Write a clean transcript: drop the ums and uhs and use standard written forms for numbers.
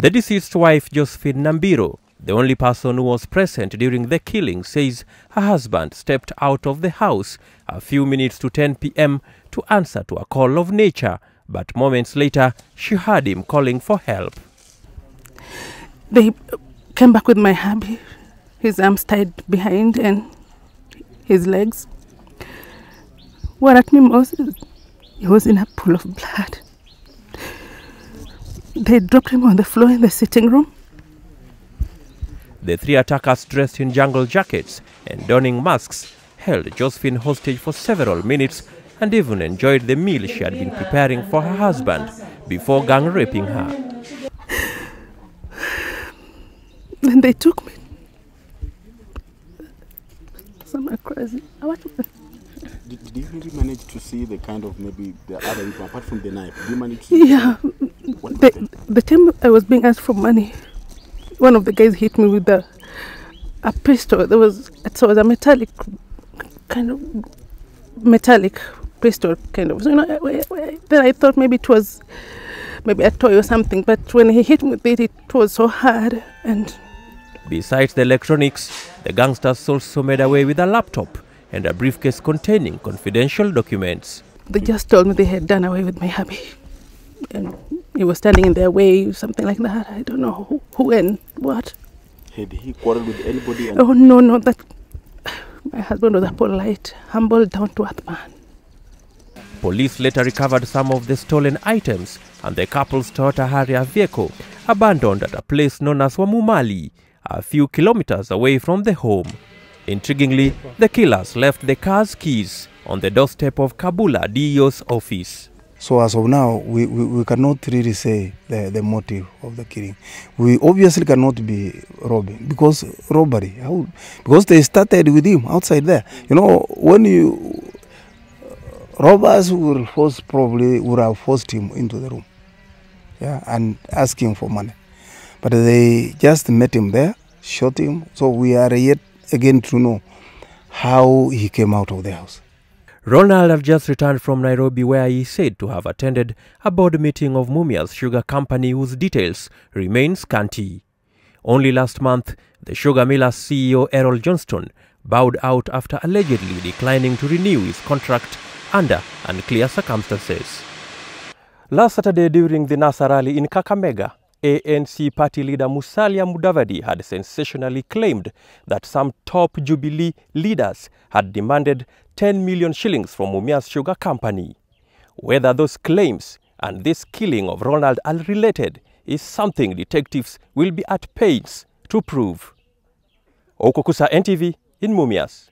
The deceased wife, Josephine Nambiro, the only person who was present during the killing, says her husband stepped out of the house a few minutes to 10 p.m. to answer to a call of nature, but moments later she heard him calling for help. They came back with my hubby, his arms tied behind and his legs. What at me most is he was in a pool of blood. They dropped him on the floor in the sitting room. The three attackers, dressed in jungle jackets and donning masks, held Josephine hostage for several minutes and even enjoyed the meal she had been preparing for her husband before gang raping her. Then they took me. Some are crazy. Did you really manage to see the kind of maybe the other people apart from the knife? Did you manage to see? Yeah. The time I was being asked for money, one of the guys hit me with a pistol. It was a metallic pistol kind of. So, you know, then I thought maybe it was a toy or something. But when he hit me with it, it was so hard. And besides the electronics, the gangsters also made away with a laptop and a briefcase containing confidential documents. They just told me they had done away with my hubby. And he was standing in their way, something like that. I don't know who and what. Had he quarreled with anybody? Oh, no. That my husband was a polite, humble, down-to-earth man. Police later recovered some of the stolen items and the couple's Toyota Harrier vehicle, abandoned at a place known as Wamumali, a few kilometers away from the home. Intriguingly, the killers left the car's keys on the doorstep of Kabula DEO's office. So as of now, we cannot really say the motive of the killing. We obviously cannot be robbing, because robbery, because they started with him outside there. You know, when robbers would have forced him into the room, yeah, and asked him for money. But they just met him there, shot him. So we are yet again to know how he came out of the house. Ronald had just returned from Nairobi, where he said to have attended a board meeting of Mumias Sugar Company whose details remain scanty. Only last month, the sugar miller's CEO Errol Johnston bowed out after allegedly declining to renew his contract under unclear circumstances. Last Saturday, during the NASA rally in Kakamega, ANC party leader Musalia Mudavadi had sensationally claimed that some top Jubilee leaders had demanded 10 million shillings from Mumias Sugar Company. Whether those claims and this killing of Ronald are related is something detectives will be at pains to prove. Ouko Okusah, NTV in Mumias.